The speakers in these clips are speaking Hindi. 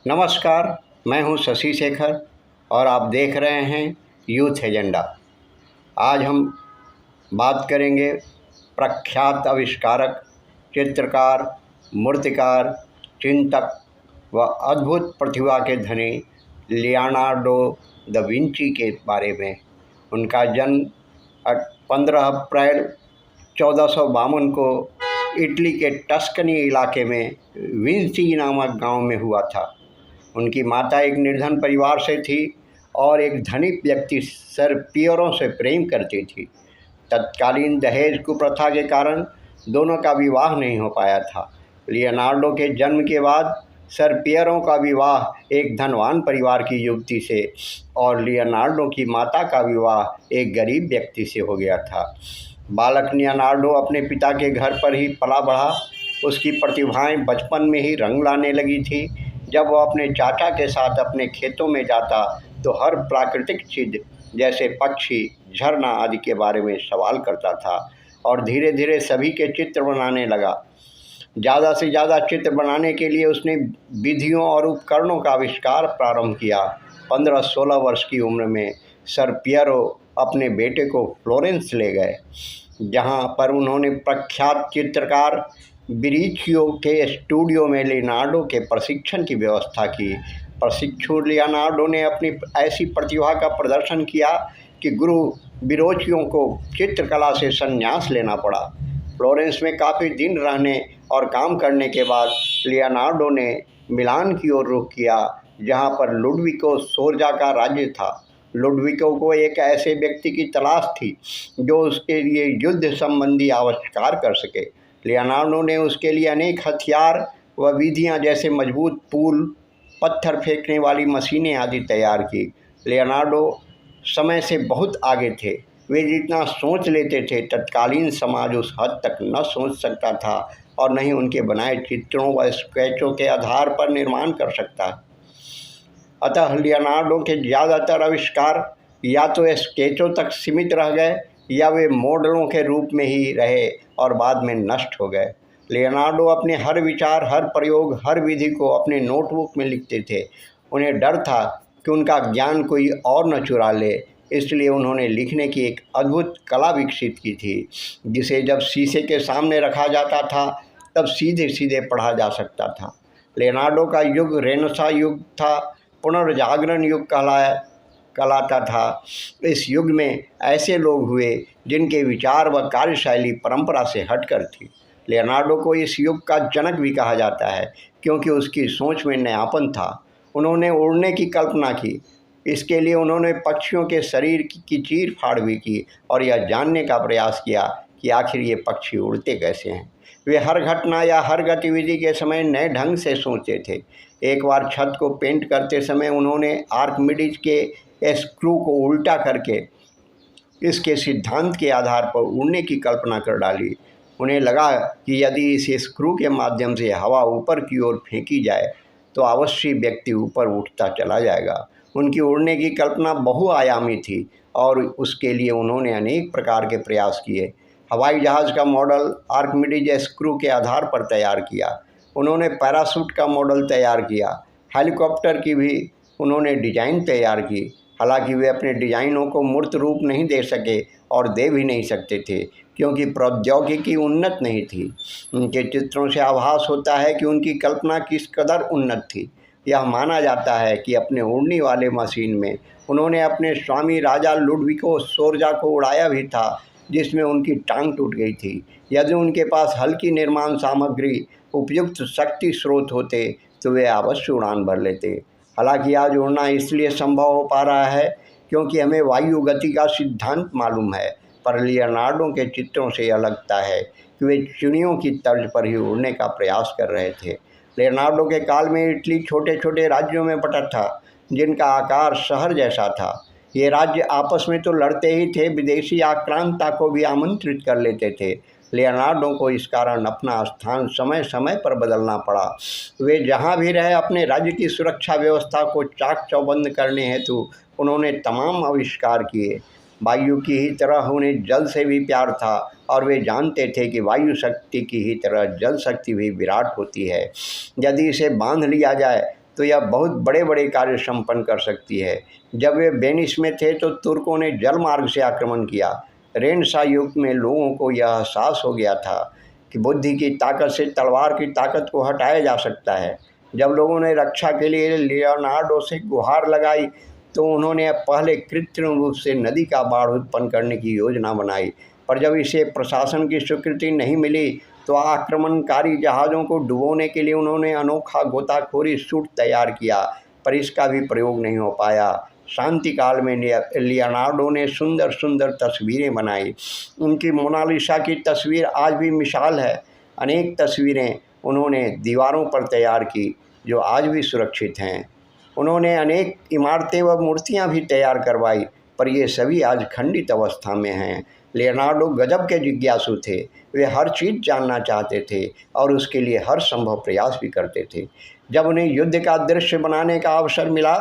नमस्कार, मैं हूं शशि शेखर और आप देख रहे हैं यूथ एजेंडा। आज हम बात करेंगे प्रख्यात आविष्कारक, चित्रकार, मूर्तिकार, चिंतक व अद्भुत प्रतिभा के धनी लियोनार्डो दा विंची के बारे में। उनका जन्म 15 अप्रैल 1452 को इटली के टस्कनी इलाके में विंसी नामक गांव में हुआ था। उनकी माता एक निर्धन परिवार से थी और एक धनिक व्यक्ति सर पियरो से प्रेम करती थी। तत्कालीन दहेज कुप्रथा के कारण दोनों का विवाह नहीं हो पाया था। लियोनार्डो के जन्म के बाद सर पियरो का विवाह एक धनवान परिवार की युवती से और लियोनार्डो की माता का विवाह एक गरीब व्यक्ति से हो गया था। बालक लियोनार्डो अपने पिता के घर पर ही पला बढ़ा। उसकी प्रतिभाएं बचपन में ही रंग लाने लगी थी। जब वह अपने चाचा के साथ अपने खेतों में जाता तो हर प्राकृतिक चीज़ जैसे पक्षी, झरना आदि के बारे में सवाल करता था और धीरे धीरे सभी के चित्र बनाने लगा। ज़्यादा से ज़्यादा चित्र बनाने के लिए उसने विधियों और उपकरणों का आविष्कार प्रारंभ किया। 15-16 वर्ष की उम्र में सर पियरो अपने बेटे को फ्लोरेंस ले गए, जहाँ पर उन्होंने प्रख्यात चित्रकार बिरिचियो के स्टूडियो में लियोनार्डो के प्रशिक्षण की व्यवस्था की। प्रशिक्षु लियोनार्डो ने अपनी ऐसी प्रतिभा का प्रदर्शन किया कि गुरु बिरोचियो को चित्रकला से संन्यास लेना पड़ा। फ्लोरेंस में काफ़ी दिन रहने और काम करने के बाद लियोनार्डो ने मिलान की ओर रुख किया, जहां पर लुडविको सोर्जा का राज्य था। लुडविको को एक ऐसे व्यक्ति की तलाश थी जो उसके लिए युद्ध संबंधी आविष्कार कर सके। लियोनार्डो ने उसके लिए अनेक हथियार व विधियां जैसे मजबूत पुल, पत्थर फेंकने वाली मशीनें आदि तैयार की। लियोनार्डो समय से बहुत आगे थे। वे जितना सोच लेते थे तत्कालीन समाज उस हद तक न सोच सकता था और न ही उनके बनाए चित्रों व स्केचों के आधार पर निर्माण कर सकता। अतः लियोनार्डो के ज़्यादातर आविष्कार या तो स्केचों तक सीमित रह गए या वे मॉडलों के रूप में ही रहे और बाद में नष्ट हो गए। लियोनार्डो अपने हर विचार, हर प्रयोग, हर विधि को अपने नोटबुक में लिखते थे। उन्हें डर था कि उनका ज्ञान कोई और न चुरा ले, इसलिए उन्होंने लिखने की एक अद्भुत कला विकसित की थी, जिसे जब शीशे के सामने रखा जाता था तब सीधे सीधे पढ़ा जा सकता था। लियोनार्डो का युग रेनेसां युग था, पुनर्जागरण युग कहलाता था। इस युग में ऐसे लोग हुए जिनके विचार व कार्यशैली परंपरा से हटकर थी। लियोनार्डो को इस युग का जनक भी कहा जाता है, क्योंकि उसकी सोच में नयापन था। उन्होंने उड़ने की कल्पना की। इसके लिए उन्होंने पक्षियों के शरीर की चीर फाड़ भी की और यह जानने का प्रयास किया कि आखिर ये पक्षी उड़ते कैसे हैं। वे हर घटना या हर गतिविधि के समय नए ढंग से सोचते थे। एक बार छत को पेंट करते समय उन्होंने आर्किमिडीज के स्क्रू को उल्टा करके इसके सिद्धांत के आधार पर उड़ने की कल्पना कर डाली। उन्हें लगा कि यदि इस स्क्रू के माध्यम से हवा ऊपर की ओर फेंकी जाए तो अवश्य व्यक्ति ऊपर उठता चला जाएगा। उनकी उड़ने की कल्पना बहुआयामी थी और उसके लिए उन्होंने अनेक प्रकार के प्रयास किए। हवाई जहाज़ का मॉडल आर्किमिडीज स्क्रू के आधार पर तैयार किया। उन्होंने पैराशूट का मॉडल तैयार किया। हेलीकॉप्टर की भी उन्होंने डिज़ाइन तैयार की। हालांकि वे अपने डिज़ाइनों को मूर्त रूप नहीं दे सके और दे भी नहीं सकते थे, क्योंकि प्रौद्योगिकी उन्नत नहीं थी। उनके चित्रों से आभास होता है कि उनकी कल्पना किस कदर उन्नत थी। यह माना जाता है कि अपने उड़ने वाले मशीन में उन्होंने अपने स्वामी राजा लुडविको सोर्जा को उड़ाया भी था, जिसमें उनकी टांग टूट गई थी। यदि उनके पास हल्की निर्माण सामग्री, उपयुक्त शक्ति स्रोत होते तो वे अवश्य उड़ान भर लेते। हालांकि आज उड़ना इसलिए संभव हो पा रहा है क्योंकि हमें वायु गति का सिद्धांत मालूम है, पर लियोनार्डो के चित्रों से यह लगता है कि वे चिड़ियों की तर्ज पर ही उड़ने का प्रयास कर रहे थे। लियोनार्डो के काल में इटली छोटे छोटे राज्यों में बटा था, जिनका आकार शहर जैसा था। ये राज्य आपस में तो लड़ते ही थे, विदेशी आक्रांता को भी आमंत्रित कर लेते थे। लियोनार्डो को इस कारण अपना स्थान समय समय पर बदलना पड़ा। वे जहाँ भी रहे अपने राज्य की सुरक्षा व्यवस्था को चाक चौबंद करने हेतु उन्होंने तमाम आविष्कार किए। वायु की ही तरह उन्हें जल से भी प्यार था और वे जानते थे कि वायु शक्ति की ही तरह जल शक्ति भी विराट होती है। यदि इसे बांध लिया जाए तो यह बहुत बड़े बड़े कार्य संपन्न कर सकती है। जब वे वेनिस में थे तो तुर्कों ने जल मार्ग से आक्रमण किया। रेनेसां युग में लोगों को यह एहसास हो गया था कि बुद्धि की ताकत से तलवार की ताकत को हटाया जा सकता है। जब लोगों ने रक्षा के लिए लियोनार्डो से गुहार लगाई तो उन्होंने पहले कृत्रिम रूप से नदी का बाढ़ उत्पन्न करने की योजना बनाई, पर जब इसे प्रशासन की स्वीकृति नहीं मिली तो आक्रमणकारी जहाज़ों को डुबोने के लिए उन्होंने अनोखा गोताखोरी सूट तैयार किया, पर इसका भी प्रयोग नहीं हो पाया। शांति काल में लियोनार्डो ने सुंदर सुंदर तस्वीरें बनाई। उनकी मोनालिसा की तस्वीर आज भी मिसाल है। अनेक तस्वीरें उन्होंने दीवारों पर तैयार की जो आज भी सुरक्षित हैं। उन्होंने अनेक इमारतें व मूर्तियां भी तैयार करवाई, पर ये सभी आज खंडित अवस्था में हैं। लियोनार्डो गजब के जिज्ञासु थे। वे हर चीज़ जानना चाहते थे और उसके लिए हर संभव प्रयास भी करते थे। जब उन्हें युद्ध का दृश्य बनाने का अवसर मिला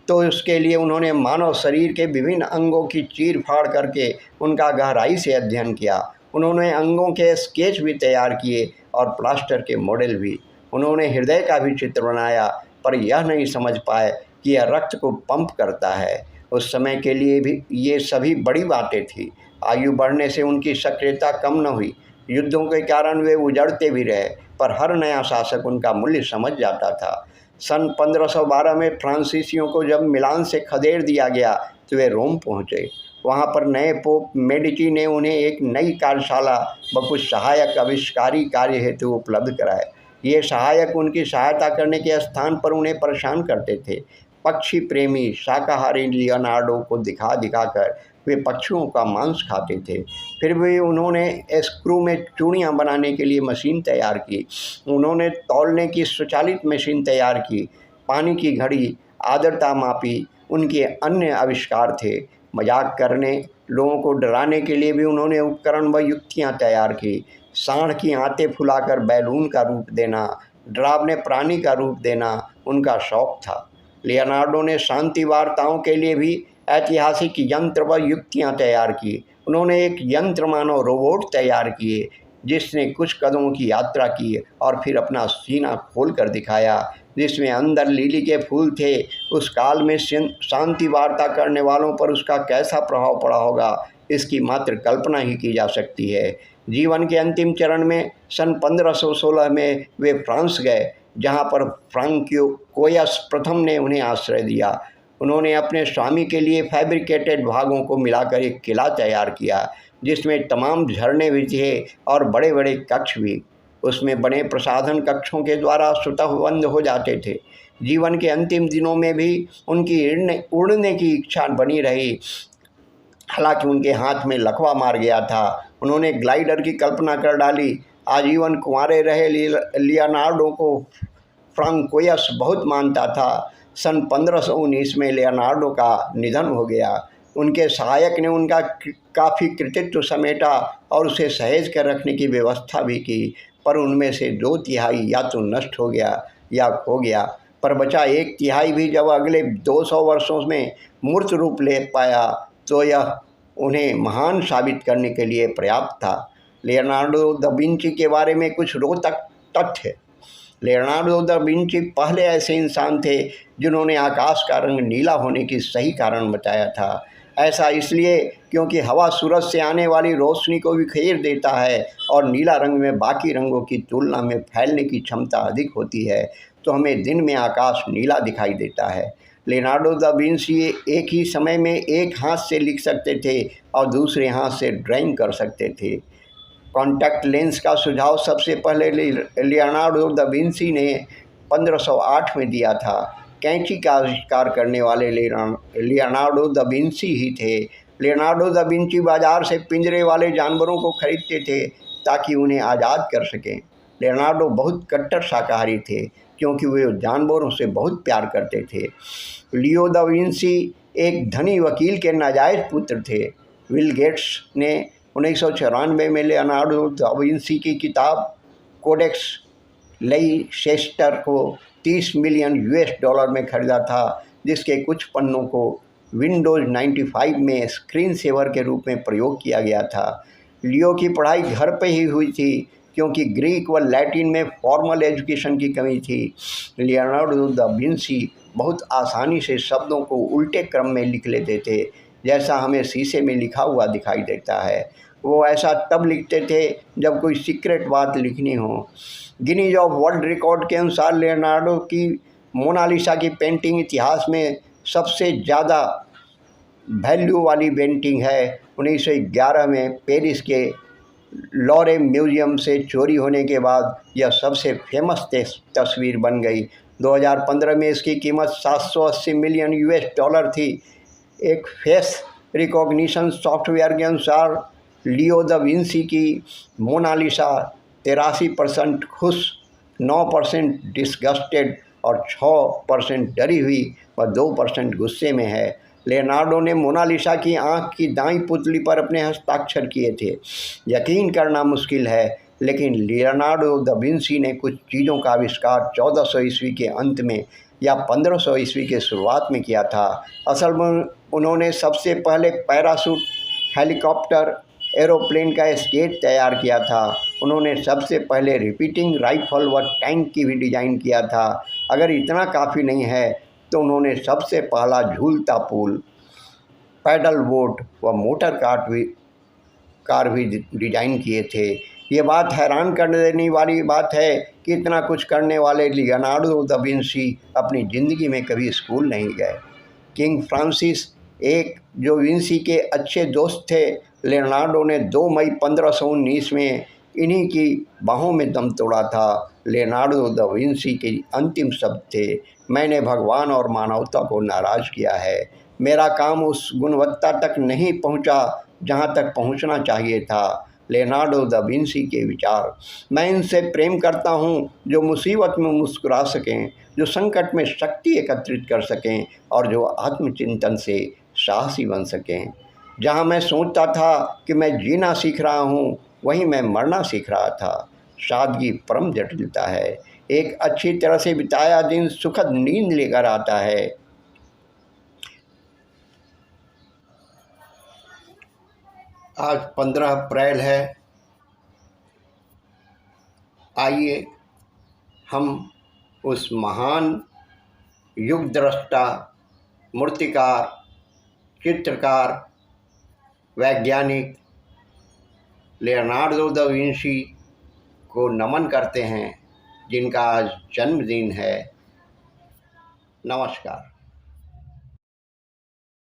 तो उसके लिए उन्होंने मानव शरीर के विभिन्न अंगों की चीर फाड़ करके उनका गहराई से अध्ययन किया। उन्होंने अंगों के स्केच भी तैयार किए और प्लास्टर के मॉडल भी। उन्होंने हृदय का भी चित्र बनाया, पर यह नहीं समझ पाए कि यह रक्त को पंप करता है। उस समय के लिए भी ये सभी बड़ी बातें थी। आयु बढ़ने से उनकी सक्रियता कम न हुई। युद्धों के कारण वे उजड़ते भी रहे, पर हर नया शासक उनका मूल्य समझ जाता था। सन 1512 में फ्रांसीसियों को जब मिलान से खदेड़ दिया गया तो वे रोम पहुँचे। वहाँ पर नए पोप मेडिची ने उन्हें एक नई कार्यशाला व कुछ सहायक आविष्कारी कार्य हेतु उपलब्ध कराए। ये सहायक उनकी सहायता करने के स्थान पर उन्हें परेशान करते थे। पक्षी प्रेमी शाकाहारी लियोनार्डो को दिखा दिखाकर वे पक्षियों का मांस खाते थे। फिर भी उन्होंने स्क्रू में चूड़ियाँ बनाने के लिए मशीन तैयार की। उन्होंने तौलने की स्वचालित मशीन तैयार की। पानी की घड़ी, आर्द्रता मापी उनके अन्य आविष्कार थे। मजाक करने, लोगों को डराने के लिए भी उन्होंने उपकरण व युक्तियाँ तैयार की। सांड की आंतें फुलाकर बैलून का रूप देना, डरावने प्राणी का रूप देना उनका शौक था। लियोनार्डो ने शांति वार्ताओं के लिए भी ऐतिहासिक यंत्र व युक्तियाँ तैयार की। उन्होंने एक यंत्र मानव रोबोट तैयार किए जिसने कुछ कदमों की यात्रा की और फिर अपना सीना खोल कर दिखाया, जिसमें अंदर लिली के फूल थे। उस काल में शांति वार्ता करने वालों पर उसका कैसा प्रभाव पड़ा होगा, इसकी मात्र कल्पना ही की जा सकती है। जीवन के अंतिम चरण में सन 1516 में वे फ्रांस गए, जहाँ पर फ्रांकोयस प्रथम ने उन्हें आश्रय दिया। उन्होंने अपने स्वामी के लिए फैब्रिकेटेड भागों को मिलाकर एक किला तैयार किया, जिसमें तमाम झरने भी थे और बड़े बड़े कक्ष भी। उसमें बने प्रसाधन कक्षों के द्वारा स्वतः बंद हो जाते थे। जीवन के अंतिम दिनों में भी उनकी उड़ने की इच्छा बनी रही। हालांकि उनके हाथ में लकवा मार गया था। उन्होंने ग्लाइडर की कल्पना कर डाली। आजीवन कुंवारे रहे लियोनार्डो को फ्रांकोयस बहुत मानता था। सन 1519 में लियोनार्डो का निधन हो गया। उनके सहायक ने उनका काफ़ी कृतित्व समेटा और उसे सहेज कर रखने की व्यवस्था भी की, पर उनमें से 2/3 या तो नष्ट हो गया या खो गया, पर बचा 1/3 भी जब अगले 200 वर्षों में मूर्त रूप ले पाया तो यह उन्हें महान साबित करने के लिए पर्याप्त था। लियोनार्डो दा विंची के बारे में कुछ रोचक तथ्य। लियोनार्डो दा विंची पहले ऐसे इंसान थे जिन्होंने आकाश का रंग नीला होने की सही कारण बताया था। ऐसा इसलिए क्योंकि हवा सूरज से आने वाली रोशनी को बिखेर देता है और नीला रंग में बाकी रंगों की तुलना में फैलने की क्षमता अधिक होती है, तो हमें दिन में आकाश नीला दिखाई देता है। लियोनार्डो दा विंची एक ही समय में एक हाथ से लिख सकते थे और दूसरे हाथ से ड्राइंग कर सकते थे। कॉन्टैक्ट लेंस का सुझाव सबसे पहले लियोनार्डो दा विंची ने 1508 में दिया था। कैंची का आविष्कार करने वाले लियोनार्डो दा विंची ही थे। लियोनार्डो दा विंची बाजार से पिंजरे वाले जानवरों को खरीदते थे ताकि उन्हें आज़ाद कर सकें। लियोनार्डो बहुत कट्टर शाकाहारी थे क्योंकि वे जानवरों से बहुत प्यार करते थे। लियो दा विंची एक धनी वकील के नाजायज़ पुत्र थे। बिल गेट्स ने 1994 में लियोनार्डो दा विंची की किताब कोडेक्स लेइसेस्टर को $30 मिलियन में खरीदा था, जिसके कुछ पन्नों को विंडोज़ 95 में स्क्रीन सेवर के रूप में प्रयोग किया गया था। लियो की पढ़ाई घर पर ही हुई थी। क्योंकि ग्रीक व लैटिन में फॉर्मल एजुकेशन की कमी थी। लियोनार्डो दा विंसी बहुत आसानी से शब्दों को उल्टे क्रम में लिख लेते थे, जैसा हमें शीशे में लिखा हुआ दिखाई देता है। वो ऐसा तब लिखते थे जब कोई सीक्रेट बात लिखनी हो। गिनीज ऑफ वर्ल्ड रिकॉर्ड के अनुसार लियोनार्डो की मोनालिसा की पेंटिंग इतिहास में सबसे ज़्यादा वैल्यू वाली पेंटिंग है। 1911 में पेरिस के लॉरे म्यूजियम से चोरी होने के बाद यह सबसे फेमस तस्वीर बन गई। 2015 में इसकी कीमत 780 मिलियन US डॉलर थी। एक फेस रिकॉग्निशन सॉफ्टवेयर के अनुसार लियो दा विंसी की मोनालिसा 83% खुश, 9% डिसगस्टेड और 6% डरी हुई व 2% गुस्से में है। लियोनार्डो ने मोनालिसा की आँख की दाईं पुतली पर अपने हस्ताक्षर किए थे। यकीन करना मुश्किल है, लेकिन लियोनार्डो दा विंसी ने कुछ चीज़ों का आविष्कार 1400 ईस्वी के अंत में या 1500 ईस्वी के शुरुआत में किया था। असल में उन्होंने सबसे पहले पैराशूट, हेलीकॉप्टर, एरोप्लेन का स्केच तैयार किया था। उन्होंने सबसे पहले रिपीटिंग राइफल व टैंक की भी डिज़ाइन किया था। अगर इतना काफ़ी नहीं है तो उन्होंने सबसे पहला झूलता पुल, पैडल बोट व मोटर कार भी डिज़ाइन किए थे। ये बात हैरान कर देने वाली बात है कि इतना कुछ करने वाले लियोनार्डो दा विंसी अपनी ज़िंदगी में कभी स्कूल नहीं गए। किंग फ्रांसिस एक जो विंसी के अच्छे दोस्त थे, लियोनार्डो ने 2 मई 1519 में इन्हीं की बाहों में दम तोड़ा था। लियोनार्डो दा विंसी के अंतिम शब्द थे, मैंने भगवान और मानवता को नाराज़ किया है। मेरा काम उस गुणवत्ता तक नहीं पहुंचा जहां तक पहुंचना चाहिए था। लियोनार्डो दा विंसी के विचार, मैं इनसे प्रेम करता हूं जो मुसीबत में मुस्कुरा सकें, जो संकट में शक्ति एकत्रित कर सकें और जो आत्मचिंतन से साहसी बन सकें। जहां मैं सोचता था कि मैं जीना सीख रहा हूं, वहीं मैं मरना सीख रहा था। सादगी परम जटिलता है। एक अच्छी तरह से बिताया दिन सुखद नींद लेकर आता है। आज 15 अप्रैल है। आइए हम उस महान युग द्रष्टा, मूर्तिकार, चित्रकार, वैज्ञानिक लियोनार्डो दा विंसी को नमन करते हैं, जिनका आज जन्मदिन है। नमस्कार।